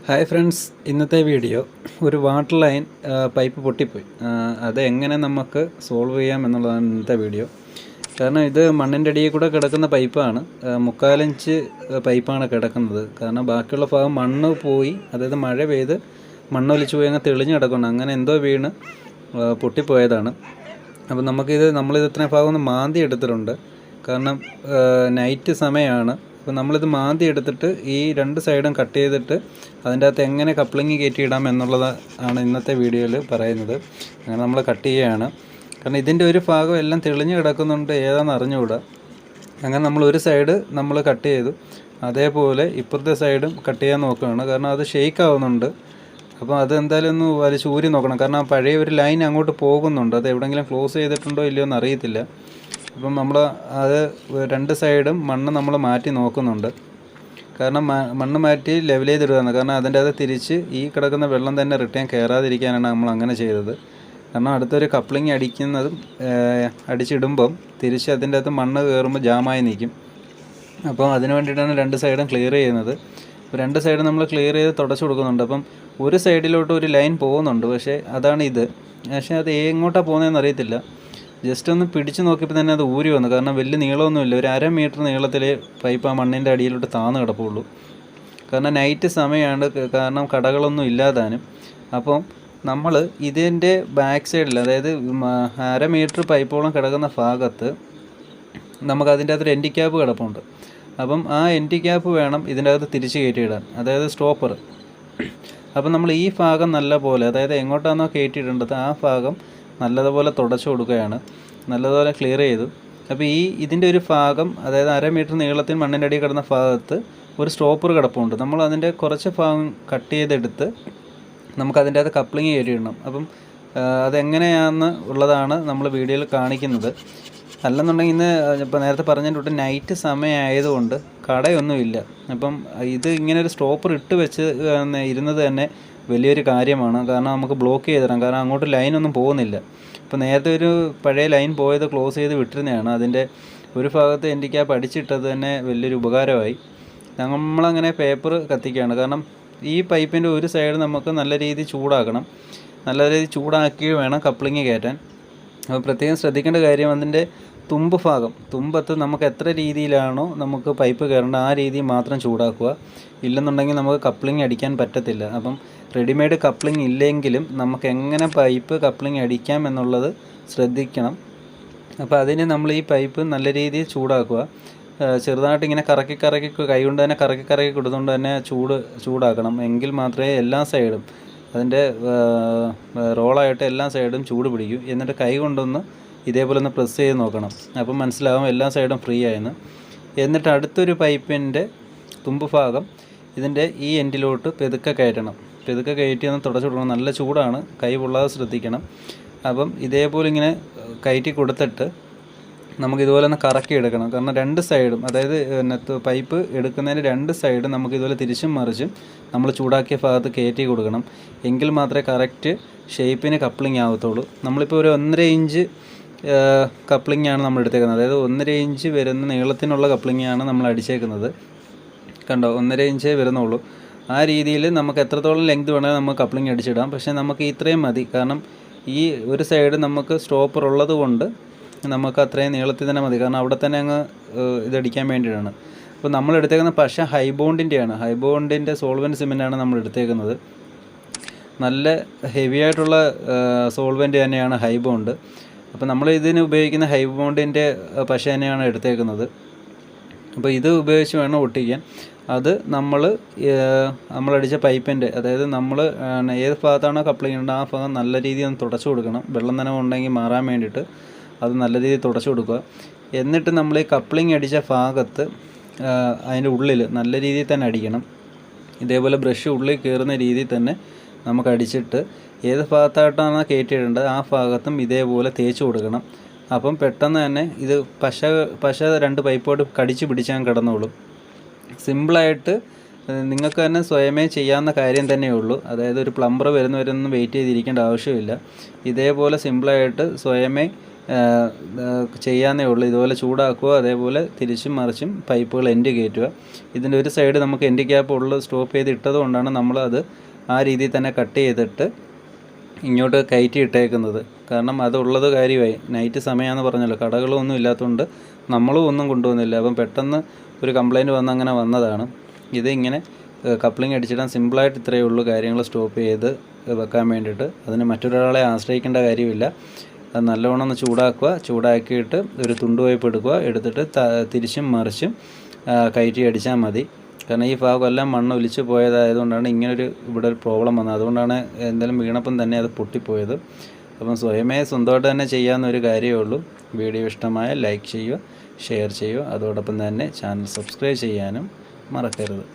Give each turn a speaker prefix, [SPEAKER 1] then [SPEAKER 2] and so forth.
[SPEAKER 1] Hi friends, ഇന്നത്തെ video ഒരു water line pipe പൊട്ടിപ്പോയി. അത് എങ്ങനെ നമുക്ക് സോൾവ് ചെയ്യാം എന്നുള്ളതാണ് ഇന്നത്തെ വീഡിയോ. കാരണം ഇത് മണ്ണിൻ്റെ അടിയിൽ കൂടെ കിടക്കുന്ന പൈപ്പാണ്. 3/4 ഇഞ്ച് പൈപ്പാണ് കിടക്കുന്നത്. കാരണം ബാക്കിയുള്ള ഭാഗം മണ്ണ് പോയി, അതായത് മഴ പെയ്ത് മണ്ണൊലിച്ച് പോയി അങ്ങ് തെളിഞ്ഞ് കിടക്കണം. അങ്ങനെ എന്തോ വീണ് പൊട്ടിപ്പോയതാണ്. അപ്പോൾ നമ്മളിത് ഇത്രയും ഭാഗം ഒന്ന് മാന്തി എടുത്തിട്ടുണ്ട്. കാരണം നൈറ്റ് സമയമാണ്. അപ്പോൾ നമ്മളിത് മാന്തി എടുത്തിട്ട് ഈ 2 സൈഡും കട്ട് ചെയ്തിട്ട് അതിൻ്റെ അകത്ത് എങ്ങനെ കപ്ലിങ് കയറ്റിയിടാം എന്നുള്ളത് ആണ് ഇന്നത്തെ വീഡിയോയിൽ പറയുന്നത്. അങ്ങനെ നമ്മൾ കട്ട് ചെയ്യുകയാണ്. കാരണം ഇതിൻ്റെ ഒരു ഭാഗം എല്ലാം തെളിഞ്ഞ് കിടക്കുന്നുണ്ട്, ഏതാണെന്ന് അറിഞ്ഞുകൂടാ. അങ്ങനെ നമ്മൾ ഒരു സൈഡ് നമ്മൾ കട്ട് ചെയ്തു. അതേപോലെ ഇപ്പുറത്തെ സൈഡും കട്ട് ചെയ്യാൻ നോക്കുകയാണ്. കാരണം അത് ഷെയ്ക്ക് ആവുന്നുണ്ട്. അപ്പോൾ അത് എന്തായാലും ഒന്ന് വലിച്ച് ഊരി നോക്കണം. കാരണം ആ പഴയ ഒരു ലൈൻ അങ്ങോട്ട് പോകുന്നുണ്ട്. അത് എവിടെയെങ്കിലും ക്ലോസ് ചെയ്തിട്ടുണ്ടോ ഇല്ലയോ എന്ന് അറിയത്തില്ല. അപ്പം നമ്മൾ അത് 2 സൈഡും മണ്ണ് നമ്മൾ മാറ്റി നോക്കുന്നുണ്ട്. കാരണം മണ്ണ് മാറ്റി ലെവൽ ചെയ്തിടുകയാണ്. കാരണം അതിൻ്റെ അത് തിരിച്ച് ഈ കിടക്കുന്ന വെള്ളം തന്നെ റിട്ടേൺ കയറാതിരിക്കാനാണ് നമ്മൾ അങ്ങനെ ചെയ്തത്. കാരണം അടുത്തൊരു കപ്ലിങ് അടിച്ചിടുമ്പം തിരിച്ച് അതിൻ്റെ അകത്ത് മണ്ണ് കയറുമ്പോൾ ജാമായി നിൽക്കും. അപ്പോൾ അതിന് വേണ്ടിയിട്ടാണ് 2 സൈഡും ക്ലിയർ ചെയ്യുന്നത്. അപ്പോൾ 2 സൈഡും നമ്മൾ ക്ലിയർ ചെയ്ത് തുടച്ചു കൊടുക്കുന്നുണ്ട്. അപ്പം ഒരു സൈഡിലോട്ട് ഒരു ലൈൻ പോകുന്നുണ്ട്, പക്ഷേ അത് എങ്ങോട്ടാണ് പോകുന്നതെന്ന് അറിയത്തില്ല. ജസ്റ്റ് ഒന്ന് പിടിച്ച് നോക്കിയപ്പോൾ തന്നെ അത് ഊരി വന്നു. കാരണം വലിയ നീളമൊന്നുമില്ല, ഒരു 1/2 മീറ്റർ നീളത്തിൽ പൈപ്പ് ആ മണ്ണിൻ്റെ അടിയിലോട്ട് താന്ന് കിടപ്പുള്ളൂ. കാരണം നൈറ്റ് സമയമാണ്, കാരണം കടകളൊന്നും ഇല്ലാതാനും. അപ്പം നമ്മൾ ഇതിൻ്റെ ബാക്ക് സൈഡിൽ, അതായത് 1/2 മീറ്റർ പൈപ്പോളം കിടക്കുന്ന ഭാഗത്ത് നമുക്കതിൻ്റെ അകത്തൊരു എൻഡിക്യാപ്പ് കിടപ്പുണ്ട്. അപ്പം ആ എൻഡിക്യാപ്പ് വേണം ഇതിൻ്റെ അകത്ത് തിരിച്ച് കയറ്റിയിടാൻ, അതായത് സ്റ്റോപ്പർ. അപ്പം നമ്മൾ ഈ ഭാഗം നല്ല പോലെ, അതായത് എങ്ങോട്ടാണോ കയറ്റിയിടേണ്ടത് ആ ഭാഗം നല്ലതുപോലെ തുടച്ചു കൊടുക്കുകയാണ്. നല്ലതുപോലെ ക്ലിയർ ചെയ്തു. അപ്പോൾ ഇതിൻ്റെ ഒരു ഭാഗം, അതായത് 1/2 മീറ്റർ നീളത്തിൽ മണ്ണിൻ്റെ അടിയിൽ കിടന്ന ഭാഗത്ത് ഒരു സ്റ്റോപ്പർ കിടപ്പുണ്ട്. നമ്മൾ അതിൻ്റെ കുറച്ച് ഭാഗം കട്ട് ചെയ്തെടുത്ത് നമുക്കതിൻ്റെ അകത്ത് കപ്ലിങ് കയറ്റിയിടണം. അപ്പം അതെങ്ങനെയാണെന്ന് ഉള്ളതാണ് നമ്മൾ വീഡിയോയിൽ കാണിക്കുന്നത്. അല്ലെന്നുണ്ടെങ്കിൽ ഇന്ന് ഇപ്പോൾ നേരത്തെ പറഞ്ഞതിൻ്റെ നൈറ്റ് സമയമായതുകൊണ്ട് കടയൊന്നുമില്ല. അപ്പം ഇത് ഇങ്ങനെ ഒരു സ്റ്റോപ്പർ ഇട്ട് വെച്ച് ഇരുന്നത് തന്നെ വലിയൊരു കാര്യമാണ്. കാരണം നമുക്ക് ബ്ലോക്ക് ചെയ്തിടാം. കാരണം അങ്ങോട്ട് ലൈനൊന്നും പോകുന്നില്ല. ഇപ്പോൾ നേരത്തെ ഒരു പഴയ ലൈൻ പോയത് ക്ലോസ് ചെയ്ത് വിട്ടിരുന്നതാണ്. അതിൻ്റെ ഒരു ഭാഗത്ത് എൻഡിക്യാപ്പ് അടിച്ചിട്ടത് തന്നെ വലിയൊരു ഉപകാരമായി. നമ്മളങ്ങനെ പേപ്പർ കത്തിക്കുകയാണ്. കാരണം ഈ പൈപ്പിൻ്റെ ഒരു സൈഡ് നമുക്ക് നല്ല രീതിയിൽ ചൂടാക്കണം. നല്ല രീതിയിൽ ചൂടാക്കി വേണം കപ്ലിങ് കയറ്റാൻ. അപ്പോൾ പ്രത്യേകം ശ്രദ്ധിക്കേണ്ട കാര്യം, അതിൻ്റെ തുമ്പത്ത് നമുക്ക് എത്ര രീതിയിലാണോ നമുക്ക് പൈപ്പ് കയറേണ്ടത് ആ രീതിയിൽ മാത്രം ചൂടാക്കുക. ഇല്ലെന്നുണ്ടെങ്കിൽ നമുക്ക് കപ്ലിങ് അടിക്കാൻ പറ്റത്തില്ല. അപ്പം റെഡിമെയ്ഡ് കപ്ലിങ് ഇല്ലെങ്കിലും നമുക്ക് എങ്ങനെ പൈപ്പ് കപ്ലിങ് അടിക്കാം എന്നുള്ളത് ശ്രദ്ധിക്കണം. അപ്പോൾ അതിന് നമ്മൾ ഈ പൈപ്പ് നല്ല രീതിയിൽ ചൂടാക്കുക. ചെറുതായിട്ട് ഇങ്ങനെ കറക്കി കൈ കൊണ്ട് തന്നെ കറക്കി കൊടുത്തുകൊണ്ട് തന്നെ ചൂടാക്കണം. എങ്കിൽ മാത്രമേ എല്ലാ സൈഡും അതിൻ്റെ റോളായിട്ട് എല്ലാ സൈഡും ചൂട് പിടിക്കും. എന്നിട്ട് കൈ കൊണ്ടൊന്ന് ഇതേപോലെ ഒന്ന് പ്രസ് ചെയ്ത് നോക്കണം. അപ്പം മനസ്സിലാവും എല്ലാ സൈഡും ഫ്രീ ആയെന്ന്. എന്നിട്ട് അടുത്തൊരു പൈപ്പിൻ്റെ തുമ്പ് ഭാഗം ഇതിൻ്റെ ഈ എൻഡിലോട്ട് പെതുക്കെ കയറ്റി ഒന്ന് തുടച്ചു കൊടുക്കണം. നല്ല ചൂടാണ്, കൈ പൊള്ളാതെ ശ്രദ്ധിക്കണം. അപ്പം ഇതേപോലെ ഇങ്ങനെ കയറ്റി കൊടുത്തിട്ട് നമുക്കിതുപോലെ ഒന്ന് കറക്കി എടുക്കണം. കാരണം 2 സൈഡും, അതായത് പൈപ്പ് എടുക്കുന്നതിന് 2 സൈഡും നമുക്കിതുപോലെ തിരിച്ചും മറിച്ചും നമ്മൾ ചൂടാക്കിയ ഭാഗത്ത് കയറ്റി കൊടുക്കണം. എങ്കിൽ മാത്രമേ കറക്റ്റ് ഷേപ്പിന് കപ്ലിങ് ആവത്തുള്ളൂ. നമ്മളിപ്പോൾ ഒരു 1.5 ഇഞ്ച് കപ്ലിങ്ങാണ് നമ്മൾ എടുത്തേക്കുന്നത്. അതായത് 1.5 ഇഞ്ച് വരുന്ന നീളത്തിനുള്ള കപ്ലിങ്ങാണ് നമ്മൾ അടിച്ചേക്കുന്നത്. കണ്ടോ, 1.5 ഇഞ്ചേ വരുന്നുള്ളൂ. ആ രീതിയിൽ നമുക്ക് എത്രത്തോളം ലെങ്ത് വേണമെങ്കിൽ നമുക്ക് കപ്ലിങ് അടിച്ചിടാം. പക്ഷേ നമുക്ക് ഇത്രയും മതി. കാരണം ഈ ഒരു സൈഡ് നമുക്ക് സ്റ്റോപ്പർ ഉള്ളത് കൊണ്ട് നമുക്ക് അത്രയും നീളത്തിൽ തന്നെ മതി. കാരണം അവിടെ തന്നെ അങ്ങ് ഇതടിക്കാൻ വേണ്ടിയിട്ടാണ്. അപ്പോൾ നമ്മൾ എടുത്തേക്കുന്ന പശ ഹൈബോണ്ടിൻ്റെ സോൾവെൻറ്റ് സിമെൻറ്റാണ് നമ്മൾ എടുത്തേക്കുന്നത്. നല്ല ഹെവി ആയിട്ടുള്ള സോൾവെൻറ്റ് തന്നെയാണ് ഹൈബോണ്ട്. അപ്പോൾ നമ്മൾ ഇതിന് ഉപയോഗിക്കുന്ന ഹൈബോണ്ടിൻ്റെ പശ തന്നെയാണ് എടുത്തേക്കുന്നത്. അപ്പോൾ ഇത് ഉപയോഗിച്ച് വേണം ഒട്ടിക്കാൻ. അത് നമ്മളടിച്ച പൈപ്പിൻ്റെ, അതായത് നമ്മൾ ഏത് ഭാഗത്താണോ കപ്ലിങ് ചെയ്യേണ്ടത് ആ ഭാഗം നല്ല രീതിയിൽ ഒന്ന് തുടച്ചു കൊടുക്കണം. വെള്ളം നനവുണ്ടെങ്കിൽ മാറാൻ വേണ്ടിയിട്ട് അത് നല്ല രീതിയിൽ തുടച്ചു കൊടുക്കുക. എന്നിട്ട് നമ്മൾ ഈ കപ്ലിങ് അടിച്ച ഭാഗത്ത് അതിൻ്റെ ഉള്ളിൽ നല്ല രീതിയിൽ തന്നെ അടിക്കണം. ഇതേപോലെ ബ്രഷ് ഉള്ളിൽ കയറുന്ന രീതിയിൽ തന്നെ നമുക്ക് അടിച്ചിട്ട് ഏത് ഭാഗത്തായിട്ടാണ് കയറ്റിയിടേണ്ടത് ആ ഭാഗത്തും ഇതേപോലെ തേച്ച് കൊടുക്കണം. അപ്പം പെട്ടെന്ന് തന്നെ ഇത് പശ 2 പൈപ്പോട്ട് കടിച്ച് പിടിച്ചാൽ കിടന്നോളും. സിമ്പിളായിട്ട് നിങ്ങൾക്ക് തന്നെ സ്വയമേ ചെയ്യാവുന്ന കാര്യം തന്നെയേ ഉള്ളൂ. അതായത് ഒരു പ്ലംബർ വരുന്നവരൊന്നും വെയിറ്റ് ചെയ്തിരിക്കേണ്ട ആവശ്യമില്ല. ഇതേപോലെ സിമ്പിളായിട്ട് സ്വയമേ ചെയ്യാന്നേ ഉള്ളൂ. ഇതുപോലെ ചൂടാക്കുക, അതേപോലെ തിരിച്ചും മറിച്ചും പൈപ്പുകൾ എൻഡ് കയറ്റുക. ഇതിൻ്റെ ഒരു സൈഡ് നമുക്ക് എൻഡ് ക്യാപ്പ് ഉള്ളത് സ്റ്റോപ്പ് ചെയ്ത് ഇട്ടത് കൊണ്ടാണ് നമ്മളത് ആ രീതിയിൽ തന്നെ കട്ട് ചെയ്തിട്ട് ഇങ്ങോട്ട് കയറ്റി ഇട്ടേക്കുന്നത്. കാരണം അതുള്ളത് കാര്യമായി. നൈറ്റ് സമയമാണെന്ന് പറഞ്ഞല്ലോ, കടകളൊന്നും ഇല്ലാത്തതുകൊണ്ട് നമ്മളും ഒന്നും കൊണ്ടുവന്നില്ല. അപ്പം പെട്ടെന്ന് ഒരു കംപ്ലയിൻറ്റ് വന്ന് അങ്ങനെ വന്നതാണ്. ഇതിങ്ങനെ കപ്ലിംഗ് അടിച്ചിടാൻ സിമ്പിളായിട്ട് ഇത്രയേ ഉള്ളൂ കാര്യങ്ങൾ സ്റ്റോപ്പ് ചെയ്ത് വെക്കാൻ വേണ്ടിയിട്ട്. അതിന് മറ്റൊരാളെ ആശ്രയിക്കേണ്ട കാര്യമില്ല. അത് നല്ലവണ്ണം ഒന്ന് ചൂടാക്കുക. ചൂടാക്കിയിട്ട് ഒരു തുണ്ട് പൈപ്പ് എടുക്കുക. എടുത്തിട്ട് തിരിച്ചും മറിച്ചും കയറ്റി അടിച്ചാൽ മതി. കാരണം ഈ ഭാഗമെല്ലാം മണ്ണ് ഒലിച്ച് പോയതായതുകൊണ്ടാണ് ഇങ്ങനൊരു ഇവിടെ ഒരു പ്രോബ്ലം വന്നത്. അതുകൊണ്ടാണ് എന്തെങ്കിലും വീണപ്പം തന്നെ അത് പൊട്ടിപ്പോയത്. അപ്പം സ്വന്തമായിട്ട് തന്നെ ചെയ്യാവുന്ന ഒരു കാര്യമേ ഉള്ളൂ. വീഡിയോ ഇഷ്ടമായ ലൈക്ക് ചെയ്യുക, ഷെയർ ചെയ്യുക. അതോടൊപ്പം തന്നെ ചാനൽ സബ്സ്ക്രൈബ് ചെയ്യാനും മറക്കരുത്.